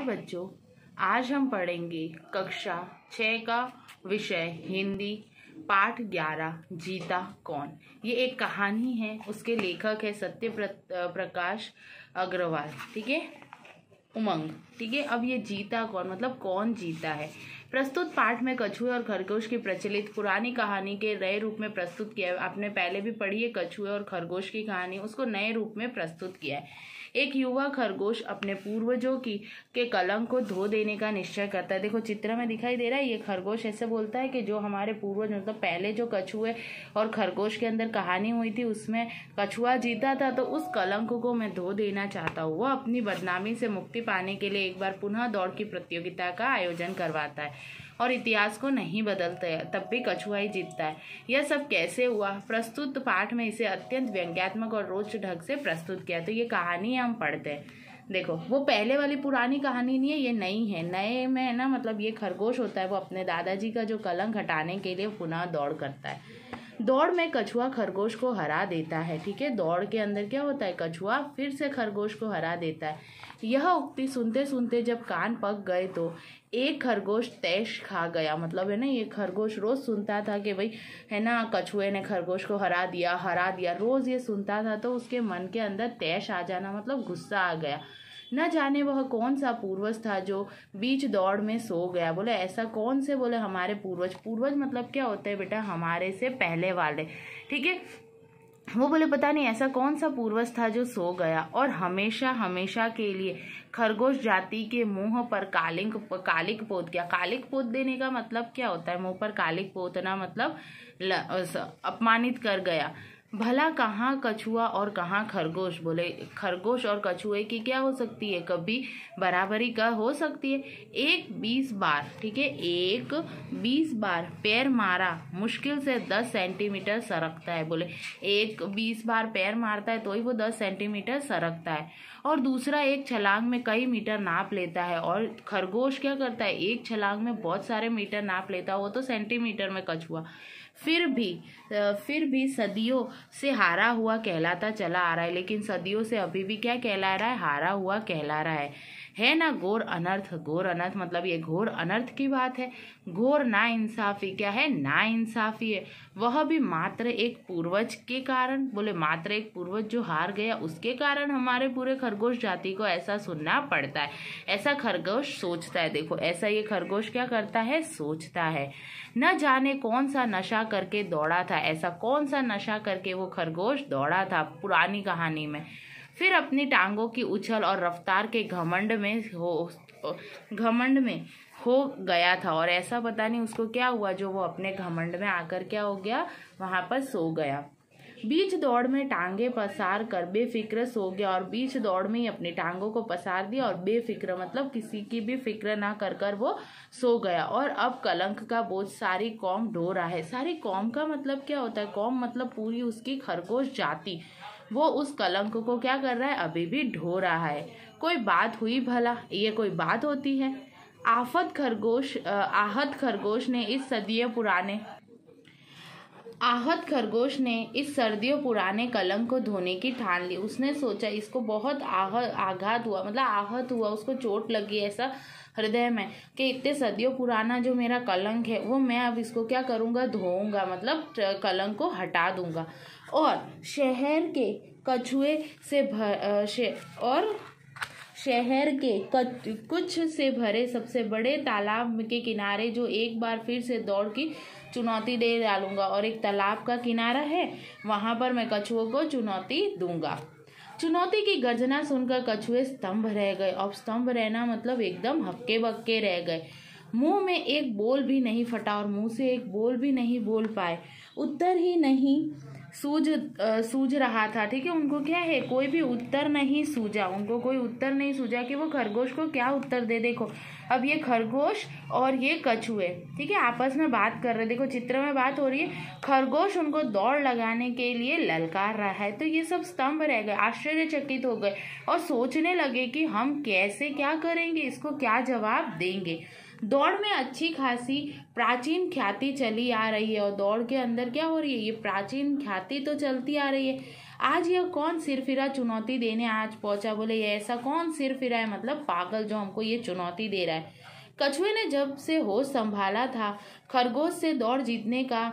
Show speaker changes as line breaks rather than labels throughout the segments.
नमस्कार बच्चों, आज हम पढ़ेंगे कक्षा 6 का विषय हिंदी पाठ 11 जीता कौन। ये एक कहानी है, उसके लेखक है सत्य प्रकाश अग्रवाल, ठीक है, उमंग, ठीक है। अब ये जीता कौन मतलब कौन जीता है। प्रस्तुत पाठ में कछुए और खरगोश की प्रचलित पुरानी कहानी के नए रूप में प्रस्तुत किया है। आपने पहले भी पढ़ी है कछुए और खरगोश की कहानी, उसको नए रूप में प्रस्तुत किया है। एक युवा खरगोश अपने पूर्वजों के कलंक को धो देने का निश्चय करता है। देखो चित्र में दिखाई दे रहा है, ये खरगोश ऐसे बोलता है कि जो हमारे पूर्वज मतलब पहले जो कछुए और खरगोश के अंदर कहानी हुई थी उसमें कछुआ जीता था, तो उस कलंक को मैं धो देना चाहता हूँ। वह अपनी बदनामी से मुक्ति पाने के लिए एक बार पुनः दौड़ की प्रतियोगिता का आयोजन करवाता है और इतिहास को नहीं बदलता है, तब भी कछुआ ही जीतता है। यह सब कैसे हुआ? प्रस्तुत पाठ में इसे अत्यंत व्यंग्यात्मक और रोचक ढंग से प्रस्तुत किया। तो ये कहानी हम पढ़ते हैं। देखो वो पहले वाली पुरानी कहानी नहीं है, ये नई है। नए में है ना, मतलब ये खरगोश होता है, वो अपने दादाजी का जो कलंक हटाने के लिए पुनः दौड़ करता है। दौड़ में कछुआ खरगोश को हरा देता है, ठीक है। दौड़ के अंदर क्या होता है, कछुआ फिर से खरगोश को हरा देता है। यह उक्ति सुनते सुनते जब कान पक गए तो एक खरगोश तैश खा गया। मतलब है ना, ये खरगोश रोज सुनता था कि भाई है ना कछुए ने खरगोश को हरा दिया, रोज ये सुनता था, तो उसके मन के अंदर तैश आ जाना मतलब गुस्सा आ गया। न जाने वह कौन सा पूर्वज था जो बीच दौड़ में सो गया। बोले ऐसा कौन से? बोले हमारे पूर्वज मतलब क्या होता है बेटा, हमारे से पहले वाले, ठीक है। वो बोले पता नहीं ऐसा कौन सा पूर्वज था जो सो गया और हमेशा हमेशा के लिए खरगोश जाति के मुंह पर कालिक पोत गया। कालिक पोत देने का मतलब क्या होता है? मुंह पर कालिक पोतना मतलब अपमानित कर गया। भला कहाँ कछुआ और कहाँ खरगोश? बोले खरगोश और कछुए की क्या हो सकती है, कभी बराबरी का हो सकती है? एक 20 बार, ठीक है, एक 20 बार पैर मारा मुश्किल से 10 सेंटीमीटर सरकता है। बोले एक 20 बार पैर मारता है तो ही वो 10 सेंटीमीटर सरकता है। और दूसरा एक छलांग में कई मीटर नाप लेता है। और खरगोश क्या करता है, एक छलांग में बहुत सारे मीटर नाप लेता है, वो तो सेंटीमीटर में कछुआ। फिर भी सदियों से हारा हुआ कहलाता चला आ रहा है। लेकिन सदियों से अभी भी क्या कहला रहा है, हारा हुआ कहला रहा है ना। घोर अनर्थ मतलब ये घोर अनर्थ की बात है। घोर ना इंसाफी क्या है, ना इंसाफी है, वह भी मात्र एक पूर्वज के कारण। बोले मात्र एक पूर्वज जो हार गया उसके कारण हमारे पूरे खरगोश जाति को ऐसा सुनना पड़ता है। ऐसा खरगोश सोचता है। देखो ऐसा ये खरगोश क्या करता है, सोचता है। न जाने कौन सा नशा करके दौड़ा था, ऐसा कौन सा नशा करके वो खरगोश दौड़ा था पुरानी कहानी में। फिर अपनी टांगों की उछल और रफ्तार के घमंड में हो गया था। और ऐसा पता नहीं उसको क्या हुआ जो वो अपने घमंड में आकर क्या हो गया, वहां पर सो गया। बीच दौड़ में टांगे पसार कर बेफिक्र सो गया और बीच दौड़ में ही अपनी टांगों को पसार दिया और बेफिक्र मतलब किसी की भी फिक्र ना कर वो सो गया। और अब कलंक का बोझ सारी कौम ढो रहा है। सारी कौम का मतलब क्या होता है, कौम मतलब पूरी उसकी खरगोश जाति, वो उस कलंक को क्या कर रहा है, अभी भी ढो रहा है। कोई बात हुई भला, ये कोई बात होती है? आहत खरगोश ने इस सर्दियों पुराने कलंक को धोने की ठान ली। उसने सोचा, इसको बहुत आघात हुआ, मतलब आहत हुआ, उसको चोट लगी ऐसा हृदय में कि इतने सदियों पुराना जो मेरा कलंक है वो मैं अब इसको क्या करूँगा, धोऊंगा, मतलब कलंक को हटा दूंगा। और शहर के कुछ से भरे सबसे बड़े तालाब के किनारे जो एक बार फिर से दौड़ की चुनौती दे डालूंगा। और एक तालाब का किनारा है, वहां पर मैं कछुओं को चुनौती दूंगा। चुनौती की गर्जना सुनकर कछुए स्तंभ रह गए। अब स्तंभ रहना मतलब एकदम हक्के बक्के रह गए। मुंह में एक बोल भी नहीं फटा और मुंह से एक बोल भी नहीं बोल पाए। उत्तर ही नहीं सूझ रहा था, ठीक है। उनको क्या है, कोई भी उत्तर नहीं सूझा, उनको कोई उत्तर नहीं सूझा कि वो खरगोश को क्या उत्तर दे। देखो अब ये खरगोश और ये कछुए, ठीक है, आपस में बात कर रहे। देखो चित्र में बात हो रही है, खरगोश उनको दौड़ लगाने के लिए ललकार रहा है। तो ये सब स्तंभ रह गए, आश्चर्यचकित हो गए और सोचने लगे कि हम कैसे क्या करेंगे, इसको क्या जवाब देंगे। दौड़ में अच्छी खासी प्राचीन ख्याति चली आ रही है और दौड़ के अंदर क्या हो रही है, ये प्राचीन ख्याति तो चलती आ रही है। आज यह कौन सिरफिरा चुनौती देने आज पहुंचा। बोले ये ऐसा कौन सिरफिरा है, मतलब पागल, जो हमको ये चुनौती दे रहा है। कछुए ने जब से होश संभाला था, खरगोश से दौड़ जीतने का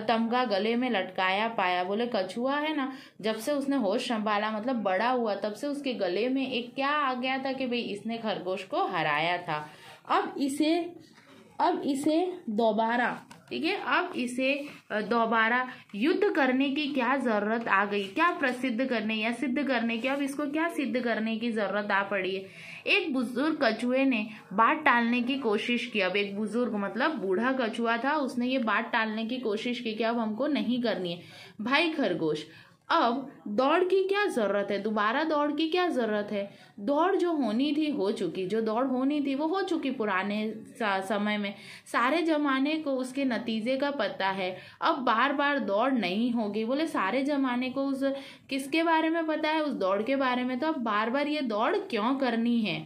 तमगा गले में लटकाया पाया। बोले कछुआ है ना, जब से उसने होश संभाला मतलब बड़ा हुआ, तब से उसके गले में एक क्या आ गया था कि भाई इसने खरगोश को हराया था। अब इसे दोबारा, ठीक है, अब इसे दोबारा युद्ध करने की क्या जरूरत आ गई, क्या प्रसिद्ध करने या सिद्ध करने की, अब इसको क्या सिद्ध करने की जरूरत आ पड़ी है। एक बुजुर्ग कछुए ने बात टालने की कोशिश की। अब एक बुजुर्ग मतलब बूढ़ा कछुआ था, उसने ये बात टालने की कोशिश की कि अब हमको नहीं करनी है। भाई खरगोश, अब दौड़ की क्या जरूरत है, दोबारा दौड़ की क्या जरूरत है। दौड़ जो होनी थी हो चुकी, जो दौड़ होनी थी वो हो चुकी पुराने समय में। सारे जमाने को उसके नतीजे का पता है, अब बार बार दौड़ नहीं होगी। बोले सारे जमाने को उस किसके बारे में पता है, उस दौड़ के बारे में। तो अब बार बार ये दौड़ क्यों करनी है,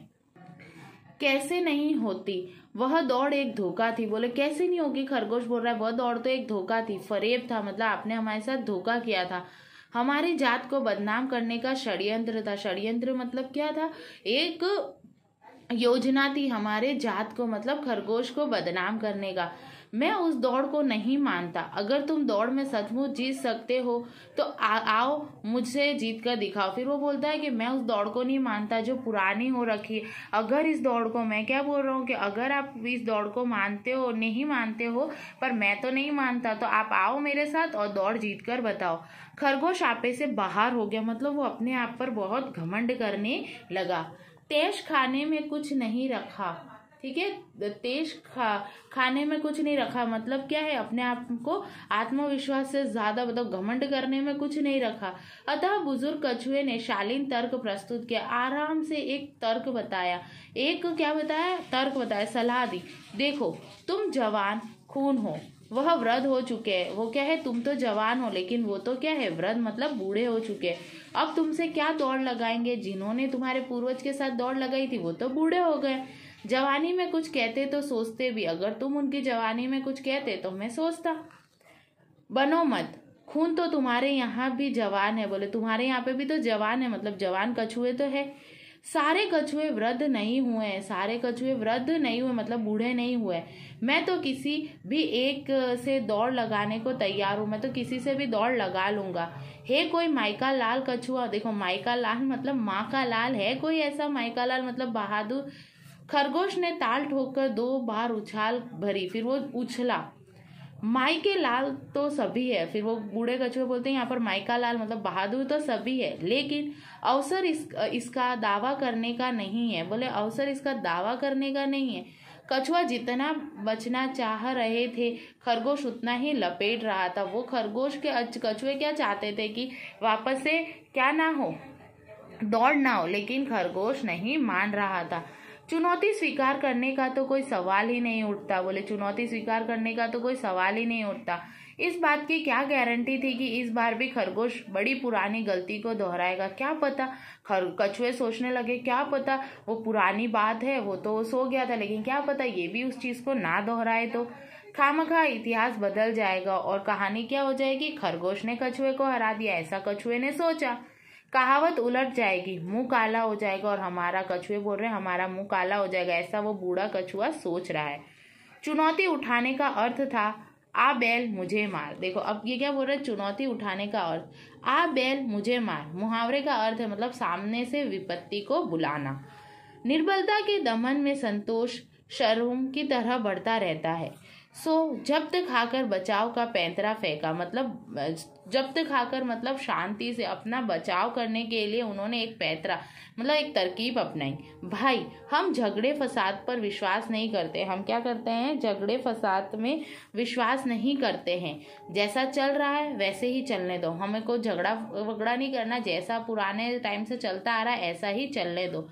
कैसे नहीं होती। वह दौड़ एक धोखा थी। बोले कैसे नहीं होगी, खरगोश बोल रहा है वह दौड़ तो एक धोखा थी, फरेब था, मतलब आपने हमारे साथ धोखा किया था। हमारी जात को बदनाम करने का षड्यंत्र था। षड्यंत्र मतलब क्या था, एक योजना थी हमारे जात को, मतलब खरगोश को बदनाम करने का। मैं उस दौड़ को नहीं मानता। अगर तुम दौड़ में सचमुच जीत सकते हो तो आओ मुझसे जीत कर दिखाओ। फिर वो बोलता है कि मैं उस दौड़ को नहीं मानता जो पुरानी हो रखी है। अगर इस दौड़ को, मैं क्या बोल रहा हूँ कि अगर आप इस दौड़ को मानते हो, नहीं मानते हो, पर मैं तो नहीं मानता, तो आप आओ मेरे साथ और दौड़ जीत कर बताओ। खरगोश आपे से बाहर हो गया, मतलब वो अपने आप पर बहुत घमंड करने लगा। तेज खाने में कुछ नहीं रखा, ठीक है, तेज खाने में कुछ नहीं रखा मतलब क्या है, अपने आप को आत्मविश्वास से ज्यादा, मतलब घमंड करने में कुछ नहीं रखा। अतः बुजुर्ग कछुए ने शालीन तर्क प्रस्तुत किया, आराम से एक तर्क बताया, एक क्या बताया, तर्क बताया, सलाह दी। देखो तुम जवान खून हो, वह वृद्ध हो चुके हैं। वो क्या है, तुम तो जवान हो लेकिन वो तो क्या है, वृद्ध मतलब बूढ़े हो चुके हैं। अब तुमसे क्या दौड़ लगाएंगे, जिन्होंने तुम्हारे पूर्वज के साथ दौड़ लगाई थी वो तो बूढ़े हो गए। जवानी में कुछ कहते तो सोचते भी, अगर तुम उनकी जवानी में कुछ कहते तो मैं सोचता। बनो मत, खून तो तुम्हारे यहाँ भी जवान है। बोले तुम्हारे यहाँ पे भी तो जवान है, मतलब जवान कछुए तो है। सारे कछुए वृद्ध नहीं हुए, सारे कछुए वृद्ध नहीं हुए मतलब बूढ़े नहीं हुए। मैं तो किसी भी एक से दौड़ लगाने को तैयार हूँ, मैं तो किसी से भी दौड़ लगा लूंगा। है कोई माइका लाल कछुआ, देखो माइका लाल मतलब माँ का लाल, है कोई ऐसा माइका लाल मतलब बहादुर। खरगोश ने ताल ठोककर 2 बार उछाल भरी, फिर वो उछला। माइके लाल तो सभी है, फिर वो बूढ़े कछुए बोलते हैं यहाँ पर माइका लाल मतलब बहादुर तो सभी है, लेकिन अवसर इसका दावा करने का नहीं है। बोले अवसर इसका दावा करने का नहीं है। कछुआ जितना बचना चाह रहे थे, खरगोश उतना ही लपेट रहा था। वो खरगोश के कछुए क्या चाहते थे कि वापस से क्या ना हो, दौड़ ना हो, लेकिन खरगोश नहीं मान रहा था। चुनौती स्वीकार करने का तो कोई सवाल ही नहीं उठता। बोले चुनौती स्वीकार करने का तो कोई सवाल ही नहीं उठता। इस बात की क्या गारंटी थी कि इस बार भी खरगोश बड़ी पुरानी गलती को दोहराएगा। क्या पता, कछुए सोचने लगे क्या पता वो पुरानी बात है, वो तो सो गया था, लेकिन क्या पता ये भी उस चीज को ना दोहराए तो खामखा इतिहास बदल जाएगा और कहानी क्या हो जाएगी, खरगोश ने कछुए को हरा दिया ऐसा कछुए ने सोचा। कहावत उलट जाएगी, मुंह काला हो जाएगा, और हमारा, कछुए बोल रहे हैं हमारा मुंह काला हो जाएगा, ऐसा वो बूढ़ा कछुआ सोच रहा है। चुनौती उठाने का अर्थ था आ बैल मुझे मार। देखो अब ये क्या बोल रहे हैं, चुनौती उठाने का अर्थ आ बैल मुझे मार मुहावरे का अर्थ है मतलब सामने से विपत्ति को बुलाना। निर्बलता के दमन में संतोष शर्म की तरह बढ़ता रहता है। सो जब्त खाकर बचाव का पैंतरा फेंका, मतलब जब्त खाकर मतलब शांति से अपना बचाव करने के लिए उन्होंने एक पैंतरा मतलब एक तरकीब अपनाई। भाई हम झगड़े फसाद पर विश्वास नहीं करते, हम क्या करते हैं, झगड़े फसाद में विश्वास नहीं करते हैं। जैसा चल रहा है वैसे ही चलने दो, हमें कोई झगड़ा वगड़ा नहीं करना, जैसा पुराने टाइम से चलता आ रहा है ऐसा ही चलने दो।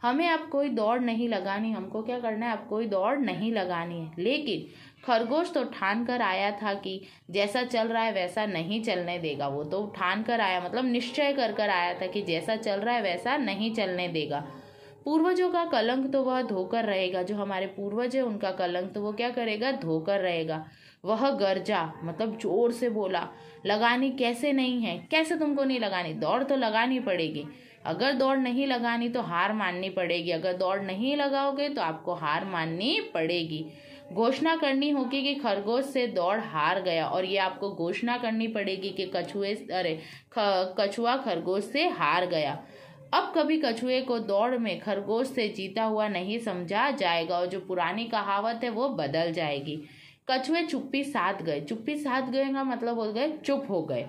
हमें अब कोई दौड़ नहीं लगानी, हमको क्या करना है, अब कोई दौड़ नहीं लगानी है। लेकिन खरगोश तो ठान कर आया था कि जैसा चल रहा है वैसा नहीं चलने देगा। वो तो ठान कर आया मतलब निश्चय कर आया था कि जैसा चल रहा है वैसा नहीं चलने देगा। पूर्वजों का कलंक तो वह धोकर रहेगा, जो हमारे पूर्वज है उनका कलंक तो वो क्या करेगा, धोकर रहेगा। वह गरजा मतलब जोर से बोला, लगानी कैसे नहीं है? कैसे तुमको नहीं लगानी? दौड़ तो लगानी पड़ेगी। अगर दौड़ नहीं लगानी तो हार माननी पड़ेगी। अगर दौड़ नहीं लगाओगे तो आपको हार माननी पड़ेगी। घोषणा करनी होगी कि खरगोश से दौड़ हार गया, और ये आपको घोषणा करनी पड़ेगी कि कछुआ खरगोश से हार गया। अब कभी कछुए को दौड़ में खरगोश से जीता हुआ नहीं समझा जाएगा, और जो पुरानी कहावत है वो बदल जाएगी। कछुए चुप्पी साध गए। चुप्पी साध गए का मतलब हो गए चुप हो गए।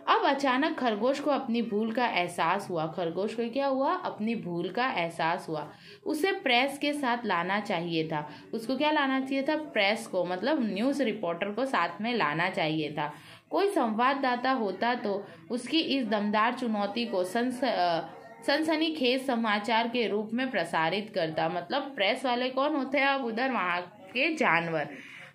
अब अचानक खरगोश को अपनी भूल का एहसास हुआ। खरगोश को क्या हुआ? अपनी भूल का एहसास हुआ। उसे प्रेस के साथ लाना चाहिए था। उसको क्या लाना चाहिए था? प्रेस को, मतलब न्यूज़ रिपोर्टर को साथ में लाना चाहिए था। कोई संवाददाता होता तो उसकी इस दमदार चुनौती को सनसनीखेज समाचार के रूप में प्रसारित करता। मतलब प्रेस वाले कौन होते हैं? अब उधर वहां के जानवर।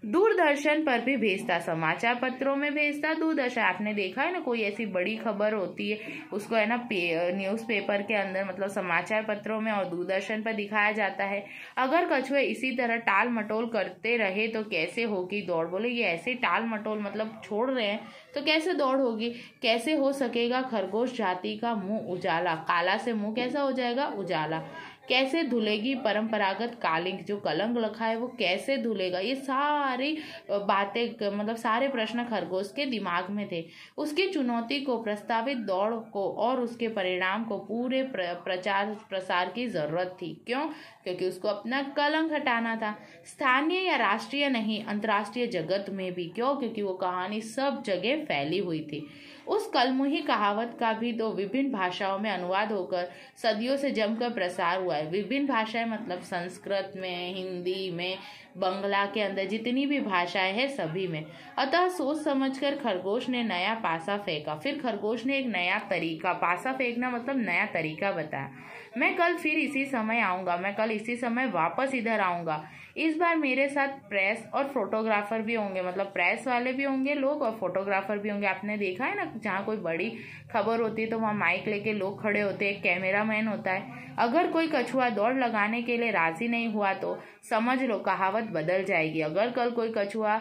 दूरदर्शन पर भी भेजता, समाचार पत्रों में भेजता। दूरदर्शन, आपने देखा है ना, कोई ऐसी बड़ी खबर होती है उसको है ना न्यूज़पेपर के अंदर, मतलब समाचार पत्रों में और दूरदर्शन पर दिखाया जाता है। अगर कछुए इसी तरह टाल मटोल करते रहे तो कैसे होगी दौड़? बोले ये ऐसे टाल मटोल मतलब छोड़ रहे हैं तो कैसे दौड़ होगी? कैसे हो सकेगा खरगोश जाति का मुंह उजाला? काला से मुंह कैसा हो जाएगा? उजाला। कैसे धुलेगी परंपरागत कालिंग? जो कलंक रखा है वो कैसे धुलेगा? ये सारी बातें, मतलब सारे प्रश्न खरगोश के दिमाग में थे। उसकी चुनौती को, प्रस्तावित दौड़ को और उसके परिणाम को पूरे प्रचार प्रसार की जरूरत थी। क्यों? क्योंकि उसको अपना कलंक हटाना था। स्थानीय या राष्ट्रीय नहीं, अंतर्राष्ट्रीय जगत में भी। क्यों? क्योंकि वो कहानी सब जगह फैली हुई थी। उस कलमुही कहावत का भी तो विभिन्न भाषाओं में अनुवाद होकर सदियों से जमकर प्रसार हुआ है। विभिन्न भाषाएं मतलब संस्कृत में, हिंदी में, बंगला के अंदर जितनी भी भाषाएं हैं सभी में। अतः सोच समझकर खरगोश ने नया पासा फेंका। फिर खरगोश ने एक नया तरीका, पासा फेंकना मतलब नया तरीका बताया। मैं कल फिर इसी समय आऊंगा, मैं कल इसी समय वापस इधर आऊंगा। इस बार मेरे साथ प्रेस और फोटोग्राफर भी होंगे, मतलब प्रेस वाले भी होंगे लोग और फोटोग्राफर भी होंगे। आपने देखा है ना, जहाँ कोई बड़ी खबर होती है तो वहाँ माइक लेके लोग खड़े होते हैं, कैमरामैन होता है। अगर कोई कछुआ दौड़ लगाने के लिए राजी नहीं हुआ तो समझ लो कहावत बदल जाएगी। अगर कल कोई कछुआ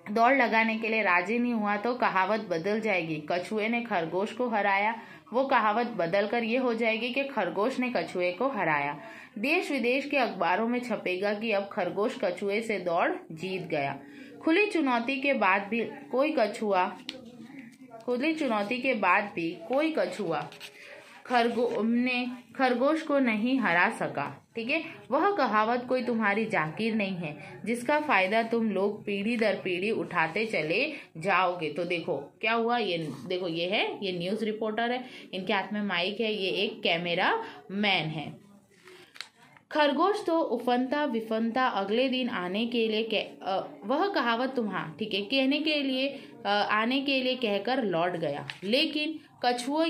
दौड़ लगाने के लिए राजी नहीं हुआ तो कहावत बदल जाएगी। कछुए ने खरगोश को हराया, वो कहावत बदलकर ये हो जाएगी कि खरगोश ने कछुए को हराया। देश विदेश के अखबारों में छपेगा कि अब खरगोश कछुए से दौड़ जीत गया। खुली चुनौती के बाद भी कोई कछुआ खरगोश को नहीं हरा सका। ठीक है, वह कहावत कोई तुम्हारी जागीर नहीं है जिसका फायदा तुम लोग पीढ़ी दर पीढ़ी उठाते चले जाओगे। तो देखो क्या हुआ, ये देखो, ये न्यूज़ रिपोर्टर है, इनके हाथ में माइक है, ये एक कैमरा मैन है। खरगोश तो उफनता विफनता अगले दिन आने के लिए वह कहावत तुम्हारा, ठीक है, कहने के लिए आने के लिए कहकर लौट गया। लेकिन कछुए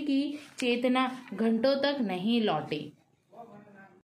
की चेतना घंटों तक नहीं लौटी।